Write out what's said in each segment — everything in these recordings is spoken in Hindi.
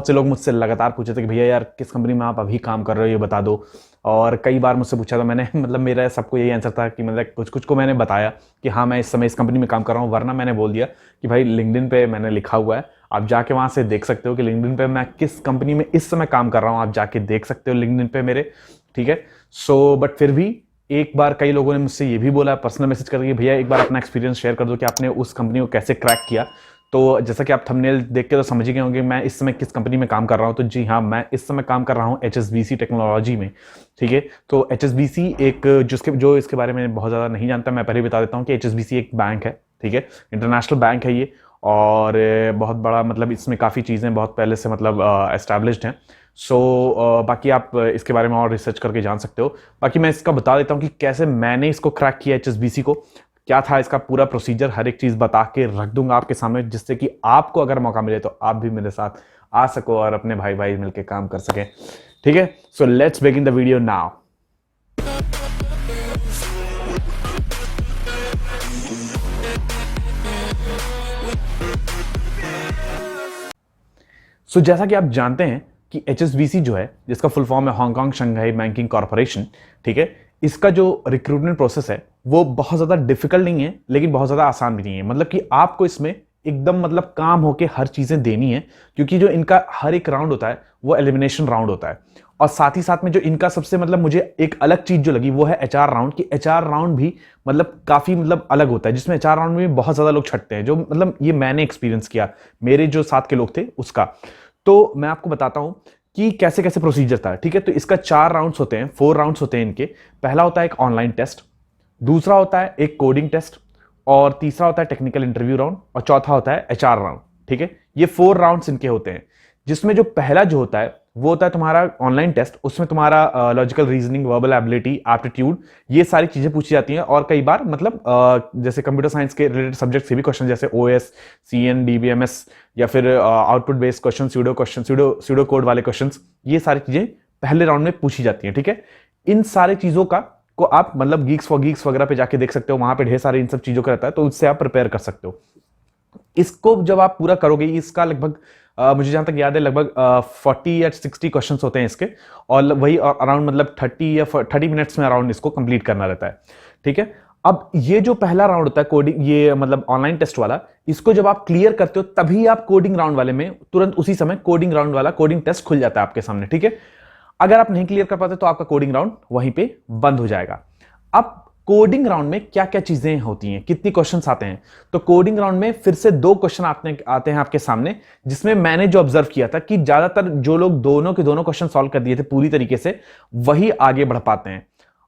बहुत से लोग मुझसे लगातार पूछे थे कि भैया यार किस कंपनी में आप अभी काम कर रहे हो ये बता दो। और कई बार मुझसे पूछा था मैंने मतलब मेरा सबको यही आंसर था कि मतलब कुछ कुछ को मैंने बताया कि हाँ मैं इस समय इस कंपनी में काम कर रहा हूँ, वरना मैंने बोल दिया कि भाई लिंक्डइन पे मैंने लिखा हुआ है, आप जाके वहाँ से देख सकते हो कि लिंक्डइन पे मैं किस कंपनी में इस समय काम कर रहा हूँ, आप जाके देख सकते हो लिंक्डइन पे मेरे। ठीक है। सो बट फिर भी एक बार कई लोगों ने मुझसे ये भी बोला पर्सनल मैसेज करके, भैया एक बार अपना एक्सपीरियंस शेयर कर दो कि आपने उस कंपनी को कैसे क्रैक किया। तो जैसा कि आप थंबनेल देख के तो समझ ही गए होंगे मैं इस समय किस कंपनी में काम कर रहा हूं। तो जी हाँ, मैं इस समय काम कर रहा हूं HSBC टेक्नोलॉजी में। ठीक है। तो HSBC एक जो इसके बारे में बहुत ज़्यादा नहीं जानता, मैं पहले बता देता हूँ कि HSBC एक बैंक है। ठीक है। इंटरनेशनल बैंक है ये। और बहुत बड़ा मतलब इसमें काफ़ी चीज़ें बहुत पहले से मतलब एस्टैब्लिश्ड हैं। सो बाकी आप इसके बारे में और रिसर्च करके जान सकते हो। बाकी मैं इसका बता देता हूँ कि कैसे मैंने इसको क्रैक किया HSBC को, क्या था इसका पूरा प्रोसीजर, हर एक चीज बता के रख दूंगा आपके सामने, जिससे कि आपको अगर मौका मिले तो आप भी मेरे साथ आ सको और अपने भाई भाई मिलकर काम कर सके। ठीक है। So let's begin the video now. So जैसा कि आप जानते हैं कि HSBC जो है, जिसका फुल फॉर्म है हांगकांग शंघाई बैंकिंग कॉर्पोरेशन। ठीक है। इसका जो रिक्रूटमेंट प्रोसेस है वो बहुत ज़्यादा डिफिकल्ट नहीं है, लेकिन बहुत ज़्यादा आसान भी नहीं है। मतलब कि आपको इसमें एकदम मतलब काम होके हर चीज़ें देनी है, क्योंकि जो इनका हर एक राउंड होता है वो एलिमिनेशन राउंड होता है। और साथ ही साथ में जो इनका सबसे मतलब मुझे एक अलग चीज जो लगी वो है HR राउंड, की HR राउंड भी मतलब काफी मतलब अलग होता है, जिसमें HR राउंड में बहुत ज्यादा लोग छटते हैं, जो मतलब ये मैंने एक्सपीरियंस किया, मेरे जो साथ के लोग थे उसका। तो मैं आपको बताता हूं कि कैसे कैसे प्रोसीजर था। ठीक है। तो इसका 4 राउंड्स होते हैं, 4 राउंड्स होते हैं इनके। पहला होता है एक ऑनलाइन टेस्ट, दूसरा होता है एक कोडिंग टेस्ट, और तीसरा होता है टेक्निकल इंटरव्यू राउंड, और चौथा होता है HR राउंड। ठीक है। ये 4 राउंड्स इनके होते हैं, जिसमें जो पहला जो होता है वो होता है तुम्हारा ऑनलाइन टेस्ट। उसमें तुम्हारा logical reasoning, verbal ability, aptitude, ये सारी चीजें पूछी जाती हैं। और कई बार मतलब जैसे कंप्यूटर साइंस के रिलेटेड सब्जेक्ट से भी क्वेश्चन, जैसे OS, CN, DBMS, या फिर output based question, pseudo code वाले क्वेश्चन, ये सारी चीजें पहले राउंड में पूछी जाती हैं। ठीक है। इन सारी चीजों का को आप मतलब गीक्स फॉर गीक्स वगैरह पे जाके देख सकते हो, वहां पे ढेर सारे इन सब चीजों का रहता है, तो उससे आप प्रिपेयर कर सकते हो। इसको जब आप पूरा करोगे, इसका लगभग मुझे जहां तक याद है लगभग 40 या 60 क्वेश्चन होते हैं इसके, और वही अराउंड मतलब 30 मिनट्स में अराउंड इसको कंप्लीट करना रहता है। ठीक है। अब ये जो पहला राउंड होता है कोडिंग, ये मतलब ऑनलाइन टेस्ट वाला, इसको जब आप क्लियर करते हो तभी आप कोडिंग राउंड वाले में तुरंत उसी समय कोडिंग राउंड वाला कोडिंग टेस्ट खुल जाता है आपके सामने। ठीक है। अगर आप नहीं क्लियर कर पाते तो आपका कोडिंग राउंड वहीं पे बंद हो जाएगा। अब कोडिंग राउंड में क्या क्या चीजें होती हैं, कितनी क्वेश्चंस आते हैं, तो कोडिंग राउंड में फिर से 2 क्वेश्चन आते हैं आपके सामने, जिसमें मैंने जो ऑब्जर्व किया था कि ज्यादातर जो लोग दोनों के दोनों क्वेश्चन सॉल्व कर दिए थे पूरी तरीके से, वही आगे बढ़ पाते हैं।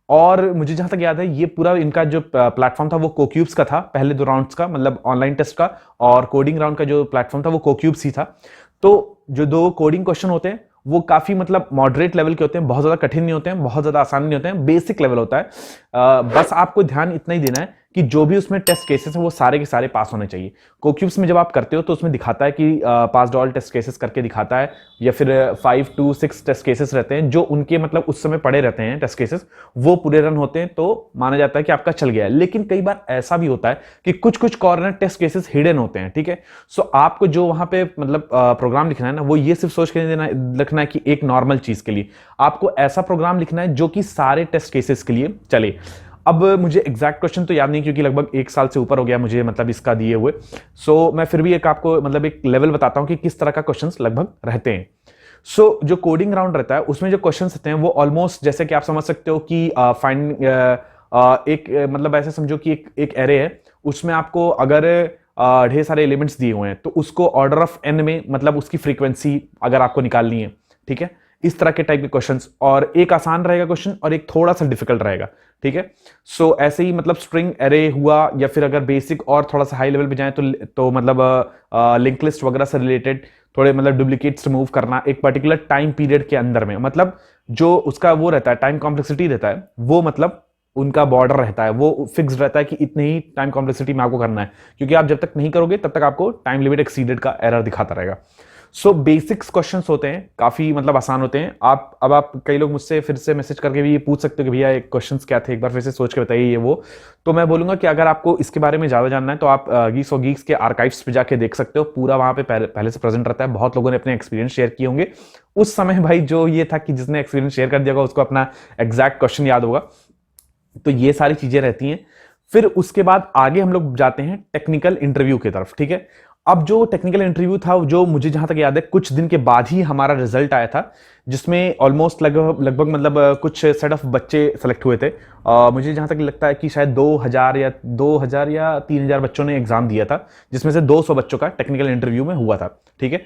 और मुझे जहां तक याद है ये पूरा इनका जो प्लेटफॉर्म था वो कोक्यूब्स का था, पहले 2 राउंड्स का मतलब ऑनलाइन टेस्ट का, और कोडिंग राउंड का जो प्लेटफॉर्म था वो कोक्यूब्स ही था। तो जो 2 कोडिंग क्वेश्चन होते हैं वो काफी मतलब मॉडरेट लेवल के होते हैं, बहुत ज्यादा कठिन नहीं होते हैं, बहुत ज्यादा आसान नहीं होते हैं, बेसिक लेवल होता है। बस आपको ध्यान इतना ही देना है कि जो भी उसमें टेस्ट केसेस है वो सारे के सारे पास होने चाहिए। कोक्यूब्स में जब आप करते हो तो उसमें दिखाता है कि पास ऑल टेस्ट केसेस करके दिखाता है, या फिर 5 to 6 टेस्ट केसेस रहते हैं जो उनके मतलब उस समय पड़े रहते हैं टेस्ट केसेस, वो पूरे रन होते हैं तो माना जाता है कि आपका चल गया है। लेकिन कई बार ऐसा भी होता है कि कुछ कुछ कॉर्नर टेस्ट केसेस हिडन होते हैं। ठीक है। सो आपको जो वहां पे मतलब प्रोग्राम लिखना है ना, वो ये सिर्फ सोच के देना लिखना है कि एक नॉर्मल चीज के लिए आपको ऐसा प्रोग्राम लिखना है जो कि सारे टेस्ट केसेस के लिए चले। अब मुझे एग्जैक्ट क्वेश्चन तो याद नहीं, क्योंकि लगभग 1 साल से ऊपर हो गया मुझे मतलब इसका दिए हुए। सो मैं फिर भी एक आपको मतलब एक लेवल बताता हूं कि किस तरह का क्वेश्चंस लगभग रहते हैं। सो जो कोडिंग राउंड रहता है उसमें जो क्वेश्चंस रहते हैं वो ऑलमोस्ट जैसे कि आप समझ सकते हो कि फाइंड एक मतलब ऐसे समझो कि एक एरे है, उसमें आपको अगर ढेर सारे एलिमेंट्स दिए हुए हैं तो उसको ऑर्डर ऑफ n में मतलब उसकी फ्रीक्वेंसी अगर आपको निकालनी है। ठीक है। इस तरह के टाइप के क्वेश्चंस, और एक आसान रहेगा क्वेश्चन और एक थोड़ा सा डिफिकल्ट रहेगा। ठीक है। सो ऐसे ही मतलब स्ट्रिंग एरे हुआ, या फिर अगर बेसिक और थोड़ा सा हाई लेवल पे जाए तो मतलब लिंक लिस्ट वगैरह से रिलेटेड थोड़े मतलब डुप्लीकेट्स रिमूव करना एक पर्टिकुलर टाइम पीरियड के अंदर में, मतलब जो उसका वो रहता है टाइम कॉम्प्लेक्सिटी रहता है, वो मतलब उनका बॉर्डर रहता है, वो फिक्स रहता है कि इतने ही टाइम कॉम्प्लेक्सिटी में आपको करना है, क्योंकि आप जब तक नहीं करोगे तब तक आपको टाइम लिमिट एक्सीडेड का एरर दिखाता रहेगा। सो बेसिक्स क्वेश्चंस होते हैं, काफी मतलब आसान होते हैं। आप कई लोग मुझसे फिर से मैसेज करके भी ये पूछ सकते हो कि भैया ये क्वेश्चंस क्या थे, एक बार फिर से सोच के बताइए ये वो। तो मैं बोलूंगा कि अगर आपको इसके बारे में ज्यादा जानना है तो आप गीक्स और गीक्स के आर्काइव्स पे जाके देख सकते हो, पूरा वहां पे पहले से प्रेजेंट रहता है। बहुत लोगों ने अपने एक्सपीरियंस शेयर किए होंगे उस समय भाई, जो ये था कि जिसने एक्सपीरियंस शेयर कर दिया होगा उसको अपना एग्जैक्ट क्वेश्चन याद होगा। तो ये सारी चीजें रहती हैं। फिर उसके बाद आगे हम लोग जाते हैं टेक्निकल इंटरव्यू की तरफ, ठीक है। अब जो टेक्निकल इंटरव्यू था, जो मुझे जहां तक याद है कुछ दिन के बाद ही हमारा रिजल्ट आया था, जिसमें ऑलमोस्ट लगभग मतलब कुछ सेट ऑफ बच्चे सेलेक्ट हुए थे। मुझे जहां तक लगता है कि शायद 2000 या 3000 बच्चों ने एग्जाम दिया था, जिसमें से 200 बच्चों का टेक्निकल इंटरव्यू में हुआ था, ठीक है।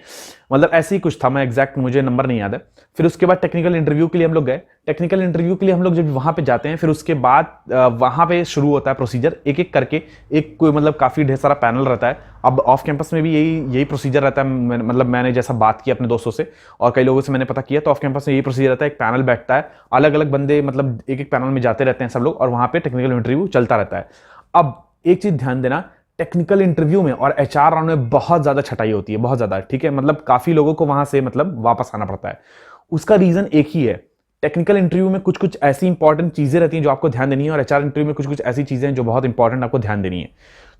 मतलब ऐसे ही कुछ था, मैं एग्जैक्ट मुझे नंबर नहीं याद है। फिर उसके बाद टेक्निकल इंटरव्यू के लिए हम लोग गए। टेक्निकल इंटरव्यू के लिए हम लोग जब वहां पे जाते हैं, फिर उसके बाद वहां पे शुरू होता है प्रोसीजर, एक एक करके। एक कोई मतलब काफी ढेर सारा पैनल रहता है। अब ऑफ कैंपस में भी यही प्रोसीजर रहता है। मतलब मैंने जैसा बात की अपने दोस्तों से और कई लोगों से मैंने पता किया, तो ऑफ कैंपस में यही प्रोसीजर रहता है। एक पैनल बैठता है, अलग अलग बंदे मतलब एक एक पैनल में जाते रहते हैं सब लोग, और वहां पे टेक्निकल इंटरव्यू चलता रहता है। अब एक चीज ध्यान देना, टेक्निकल इंटरव्यू में और एचआर राउंड में बहुत ज्यादा छटाई होती है, बहुत ज्यादा, ठीक है। मतलब काफी लोगों को वहां से मतलब वापस आना पड़ता है। उसका रीजन एक ही है, टेक्निकल इंटरव्यू में कुछ कुछ ऐसी इंपॉर्टेंट चीजें रहती हैं जो आपको ध्यान देनी है, और एचआर इंटरव्यू में कुछ कुछ ऐसी चीजें हैं जो बहुत इंपॉर्टेंट आपको ध्यान देनी है।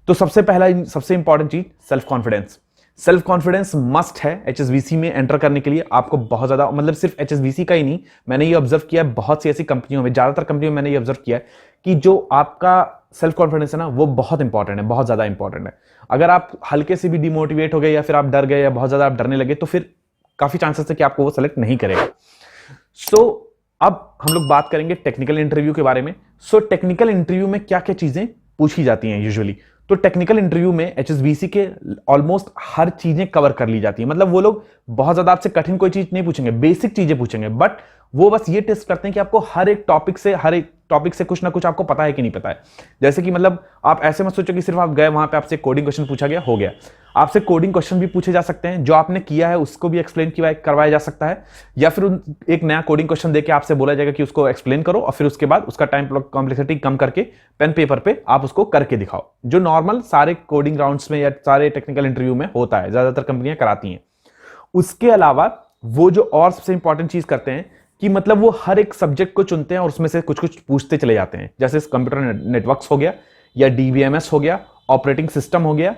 तो सबसे इंपॉर्टेंट चीज self confidence. Self confidence must है एचएसबीसी में एंटर करने के लिए। आपको बहुत ज्यादा, मतलब सिर्फ एचएसबीसी का ही नहीं, मैंने ये ऑब्जर्व किया है बहुत सी ऐसी कंपनियों में, ज्यादातर कंपनियों में मैंने ये ऑब्जर्व किया है कि जो आपका सेल्फ कॉन्फिडेंस है ना, वो बहुत इंपॉर्टेंट है, बहुत ज्यादा इंपॉर्टेंट है। अगर आप हल्के से भी डिमोटिवेट हो गए या फिर आप डर गए या बहुत ज्यादा आप डरने लगे, तो फिर काफी चांसेस है कि आपको वो सेलेक्ट नहीं करेगा। अब हम लोग बात करेंगे टेक्निकल इंटरव्यू के बारे में। टेक्निकल इंटरव्यू में क्या क्या चीजें पूछी जाती हैं यूजुअली। तो टेक्निकल इंटरव्यू में एचएसबीसी के ऑलमोस्ट हर चीजें कवर कर ली जाती है। मतलब वो लोग बहुत ज्यादा आपसे कठिन कोई चीज नहीं पूछेंगे, बेसिक चीजें पूछेंगे, बट वो बस ये टेस्ट करते हैं कि आपको हर एक टॉपिक से कुछ ना कुछ आपको पता है कि नहीं पता है। जैसे कि मतलब आप ऐसे मत सोचो कि सिर्फ आप गए वहां पे आपसे कोडिंग क्वेश्चन पूछा गया, हो गया। आपसे कोडिंग क्वेश्चन भी पूछे जा सकते हैं, जो आपने किया है उसको भी एक्सप्लेन करवाया जा सकता है, या फिर एक नया कोडिंग क्वेश्चन देके आपसे बोला जाएगा कि उसको एक्सप्लेन करो, और फिर उसके बाद उसका टाइम कॉम्प्लेक्सिटी कम करके पेन पेपर पे आप उसको करके दिखाओ, जो नॉर्मल सारे कोडिंग राउंड्स में या सारे टेक्निकल इंटरव्यू में होता है, ज्यादातर कंपनियां कराती हैं। उसके अलावा वो जो और सबसे इंपॉर्टेंट चीज करते हैं कि मतलब वो हर एक सब्जेक्ट को चुनते हैं और उसमें से कुछ कुछ पूछते चले जाते हैं। जैसे कंप्यूटर नेटवर्क्स हो गया, या डीबीएमएस हो गया, ऑपरेटिंग सिस्टम हो गया।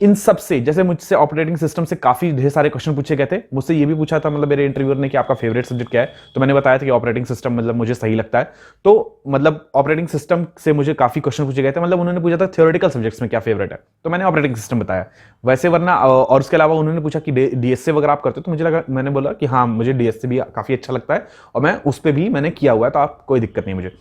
इन सब से, जैसे मुझसे ऑपरेटिंग सिस्टम से काफी ढेर सारे क्वेश्चन पूछे गए थे। मुझसे ये भी पूछा था मतलब मेरे इंटरव्यूअर ने कि आपका फेवरेट सब्जेक्ट क्या है, तो मैंने बताया था कि ऑपरेटिंग सिस्टम मतलब मुझे सही लगता है। तो मतलब ऑपरेटिंग सिस्टम से मुझे काफी क्वेश्चन पूछे गए थे। मतलब उन्होंने पूछा था थ्योरेटिकल सब्जेक्ट्स में क्या फेवरेट है, तो मैंने ऑपरेटिंग सिस्टम बताया। वैसे वरना और उसके अलावा उन्होंने पूछा कि डीएसए वगैरह आप करते हो, तो मुझे लगा, मैंने बोला कि हाँ मुझे डीएसए भी काफी अच्छा लगता है और मैं उस पर भी मैंने किया हुआ है, तो आप कोई दिक्कत नहीं मुझे।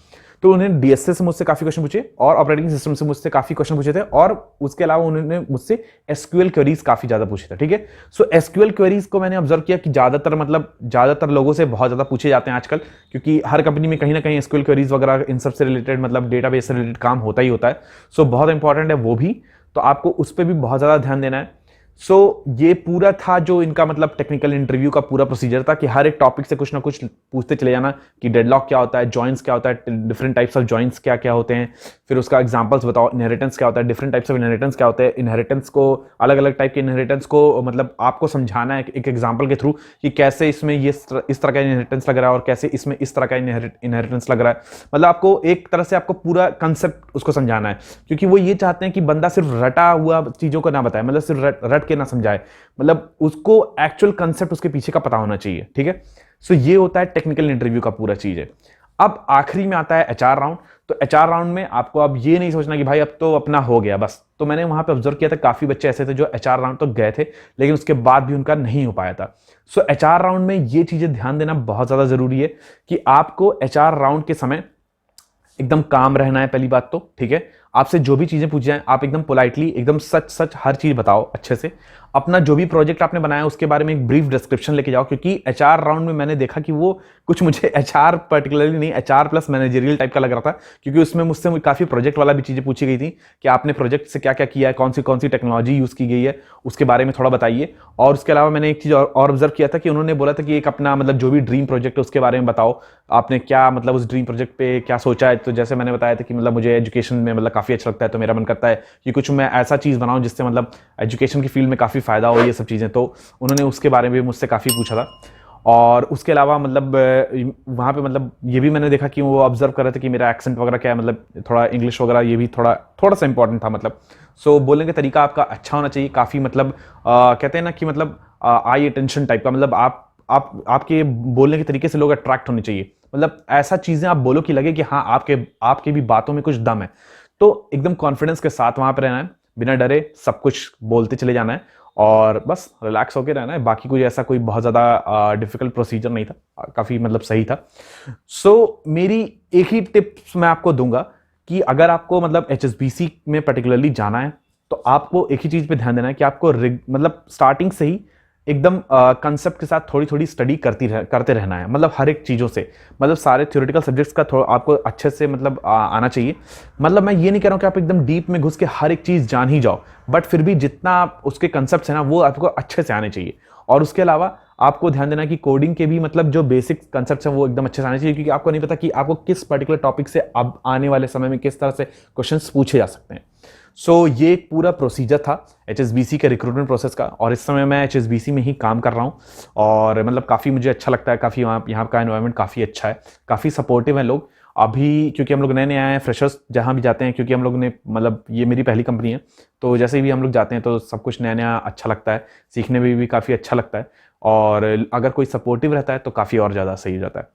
तो उन्होंने डीएसए से मुझसे काफी क्वेश्चन पूछे और ऑपरेटिंग सिस्टम से मुझसे काफी क्वेश्चन पूछे थे, और उसके अलावा उन्होंने मुझसे एसक्यूएल क्वेरीज काफी ज्यादा पूछे थे, ठीक है। सो एसक्यूएल क्वेरीज को मैंने ऑब्जर्व किया कि ज्यादातर लोगों से बहुत ज्यादा पूछे जाते हैं आजकल, क्योंकि हर कंपनी में कहीं ना कहीं एसक्यूएल क्वेरीज वगैरह इन सब से रिलेटेड मतलब डेटाबेस से रिलेटेड काम होता ही होता है। सो बहुत इंपॉर्टेंट है वो भी, तो आपको उस पर भी बहुत ज्यादा ध्यान देना है। ये पूरा था जो इनका मतलब टेक्निकल इंटरव्यू का पूरा प्रोसीजर था, कि हर एक टॉपिक से कुछ ना कुछ पूछते चले जाना कि डेडलॉक क्या होता है, जॉइंट्स क्या होता है, डिफरेंट टाइप्स ऑफ जॉइंट्स क्या क्या होते हैं, फिर उसका एग्जांपल्स बताओ, इनहेरिटेंस क्या होता है, डिफरेंट टाइप्स ऑफ इनहेरिटेंस क्या होते हैं, इनहेरिटेंस को अलग अलग टाइप के इनहेरिटेंस को मतलब आपको समझाना है एक एग्जाम्पल के थ्रू कि कैसे इसमें ये इस तरह का इनहेरिटेंस लग रहा है और कैसे इसमें इस तरह का इनहेरिटेंस लग रहा है। मतलब आपको एक तरह से आपको पूरा कंसेप्ट उसको समझाना है, क्योंकि वो ये चाहते हैं कि बंदा सिर्फ रटा हुआ चीजों को ना बताए, मतलब सिर्फ रट के ना समझाए, मतलब उसको एक्चुअल कंसेप्ट उसके पीछे का पता होना चाहिए, ठीक है। ये होता है टेक्निकल इंटरव्यू का पूरा चीज है। अब आखिरी में आता है एचआर राउंड। तो एचआर राउंड में आपको अब ये नहीं सोचना कि भाई अब तो अपना हो गया बस। तो मैंने वहां पे ऑब्जर्व किया था काफी बच्चे ऐसे थे जो एचआर राउंड तो गए थे, लेकिन उसके बाद भी उनका नहीं हो पाया था। एचआर राउंड में ये चीजें ध्यान देना बहुत ज्यादा जरूरी है कि आपको एचआर राउंड के समय एकदम काम रहना है, पहली बात तो, ठीक है। आपसे जो भी चीजें पूछी जाए आप एकदम पोलाइटली, एकदम सच हर चीज बताओ अच्छे से। अपना जो भी प्रोजेक्ट आपने बनाया उसके बारे में एक ब्रीफ डिस्क्रिप्शन लेके जाओ, क्योंकि एचआर राउंड में मैंने देखा कि वो कुछ मुझे एचआर पर्टिकुलरली नहीं, एचआर प्लस मैनेजरियल टाइप का लग रहा था, क्योंकि उसमें मुझसे काफी प्रोजेक्ट वाला भी चीजें पूछी गई थी कि आपने प्रोजेक्ट से क्या क्या किया है, कौन सी टेक्नोलॉजी यूज की गई है, उसके बारे में थोड़ा बताइए। और उसके अलावा मैंने एक चीज और ऑब्जर्व किया था कि उन्होंने बोला था कि एक अपना मतलब जो भी ड्रीम प्रोजेक्ट है उसके बारे में बताओ, आपने क्या मतलब उस ड्रीम प्रोजेक्ट पे क्या सोचा है। तो जैसे मैंने बताया था कि मतलब मुझे एजुकेशन में मतलब काफी अच्छा लगता है, तो मेरा मन करता है कि कुछ मैं ऐसा चीज बनाऊं जिससे मतलब एजुकेशन की फील्ड में काफी फ़ायदा हो ये सब चीज़ें, तो उन्होंने उसके बारे में भी मुझसे काफ़ी पूछा था। और उसके अलावा मतलब वहाँ पे मतलब ये भी मैंने देखा कि वो ऑब्जर्व कर रहे थे कि मेरा एक्सेंट वगैरह क्या है, मतलब थोड़ा इंग्लिश वगैरह ये भी थोड़ा सा इंपॉर्टेंट था मतलब। सो बोलने का तरीका आपका अच्छा होना चाहिए, काफ़ी मतलब कहते हैं ना कि मतलब आई अटेंशन टाइप का, मतलब आपके बोलने के तरीके से लोग अट्रैक्ट होने चाहिए, मतलब ऐसा चीज़ें आप बोलो कि लगे कि हाँ आपके भी बातों में कुछ दम है। तो एकदम कॉन्फिडेंस के साथ वहाँ पर रहना है, बिना डरे सब कुछ बोलते चले जाना है और बस रिलैक्स होके रहना है। बाकी कोई ऐसा कोई बहुत ज़्यादा डिफिकल्ट प्रोसीजर नहीं था, काफ़ी मतलब सही था। सो मेरी एक ही टिप्स मैं आपको दूंगा कि अगर आपको मतलब HSBC में पर्टिकुलरली जाना है तो आपको एक ही चीज़ पे ध्यान देना है कि आपको मतलब स्टार्टिंग से ही एकदम कंसेप्ट के साथ थोड़ी थोड़ी स्टडी करते रहना है, मतलब हर एक चीज़ों से, मतलब सारे थ्योरेटिकल सब्जेक्ट्स का आपको अच्छे से मतलब आना चाहिए। मतलब मैं ये नहीं कह रहा हूँ कि आप एकदम डीप में घुस के हर एक चीज़ जान ही जाओ, बट फिर भी जितना आप उसके कंसेप्ट है ना वो आपको अच्छे से आने चाहिए। और उसके अलावा आपको ध्यान देना कि कोडिंग के भी मतलब जो बेसिक कंसेप्ट हैं वो एकदम अच्छे से आने चाहिए, क्योंकि आपको नहीं पता कि आपको किस पर्टिकुलर टॉपिक से अब आने वाले समय में किस तरह से क्वेश्चंस पूछे जा सकते हैं। सो ये एक पूरा प्रोसीजर था HSBC के रिक्रूटमेंट प्रोसेस का, और इस समय मैं HSBC में ही काम कर रहा हूँ और मतलब काफ़ी मुझे अच्छा लगता है, काफ़ी यहाँ का एनवायरनमेंट काफ़ी अच्छा है, काफ़ी सपोर्टिव हैं लोग। अभी क्योंकि हम लोग नए नए आए हैं, फ्रेशर्स जहाँ भी जाते हैं, क्योंकि हम लोग ने मतलब ये मेरी पहली कंपनी है, तो जैसे भी हम लोग जाते हैं तो सब कुछ नया नया अच्छा लगता है, सीखने में भी काफ़ी अच्छा लगता है, और अगर कोई सपोर्टिव रहता है तो काफ़ी और ज़्यादा सही हो जाता है।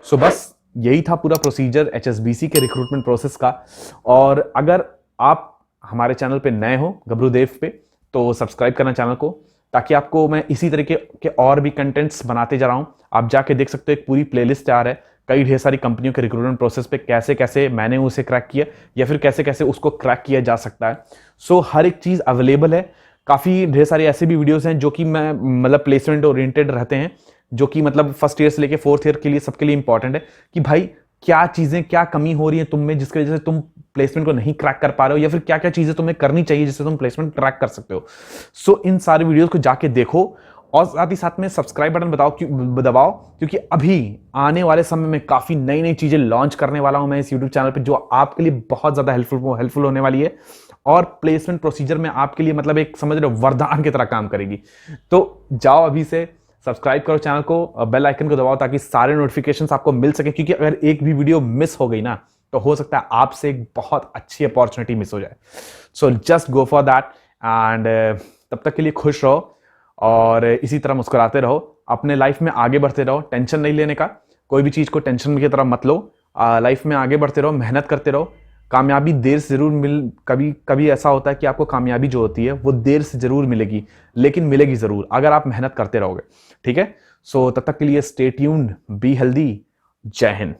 सो बस यही था पूरा प्रोसीजर HSBC के रिक्रूटमेंट प्रोसेस का। और अगर आप हमारे चैनल पे नए हो गबरूदेव पे, तो सब्सक्राइब करना चैनल को, ताकि आपको मैं इसी तरीके के और भी कंटेंट्स बनाते जा रहा हूं। आप जाके देख सकते हो, एक पूरी प्लेलिस्ट तैयार है, कई ढेर सारी कंपनियों के रिक्रूटमेंट प्रोसेस पे कैसे कैसे मैंने उसे क्रैक किया या फिर कैसे कैसे उसको क्रैक किया जा सकता है। सो हर एक चीज़ अवेलेबल है। काफ़ी ढेर सारे ऐसे भी वीडियोस हैं जो कि मैं मतलब प्लेसमेंट ओरिएंटेड रहते हैं, जो कि मतलब फर्स्ट ईयर से लेके फोर्थ ईयर के लिए सबके लिए इंपॉर्टेंट है कि भाई क्या चीज़ें, क्या कमी हो रही है तुम में जिसकी वजह से तुम प्लेसमेंट को नहीं क्रैक कर पा रहे हो, या फिर क्या क्या चीज़ें तुम्हें करनी चाहिए जिससे तुम प्लेसमेंट क्रैक कर सकते हो। सो इन सारे वीडियोस को जाके देखो, और साथ ही साथ में सब्सक्राइब बटन दबाओ, क्योंकि अभी आने वाले समय में काफ़ी नई नई चीज़ें लॉन्च करने वाला हूं मैं इस यूट्यूब चैनल पर, जो आपके लिए बहुत ज़्यादा हेल्पफुल होने वाली है, और प्लेसमेंट प्रोसीजर में आपके लिए मतलब एक समझ रहे हो वरदान की तरह काम करेगी। तो जाओ अभी से सब्सक्राइब करो चैनल को, बेल आइकन को दबाओ, ताकि सारे नोटिफिकेशंस आपको मिल सके, क्योंकि अगर एक भी वीडियो मिस हो गई ना तो हो सकता है आपसे एक बहुत अच्छी अपॉर्चुनिटी मिस हो जाए। So just go for that, and तब तक के लिए खुश रहो और इसी तरह मुस्कुराते रहो, अपने लाइफ में आगे बढ़ते रहो, टेंशन नहीं लेने का, कोई भी चीज़ को टेंशन की तरह मत लो। लाइफ में आगे बढ़ते रहो, मेहनत करते रहो, कामयाबी देर से जरूर कभी कभी ऐसा होता है कि आपको कामयाबी जो होती है वो देर से जरूर मिलेगी, लेकिन मिलेगी जरूर अगर आप मेहनत करते रहोगे। ठीक है, सो तब तक के लिए स्टे ट्यून्ड, बी हेल्दी, जय हिंद।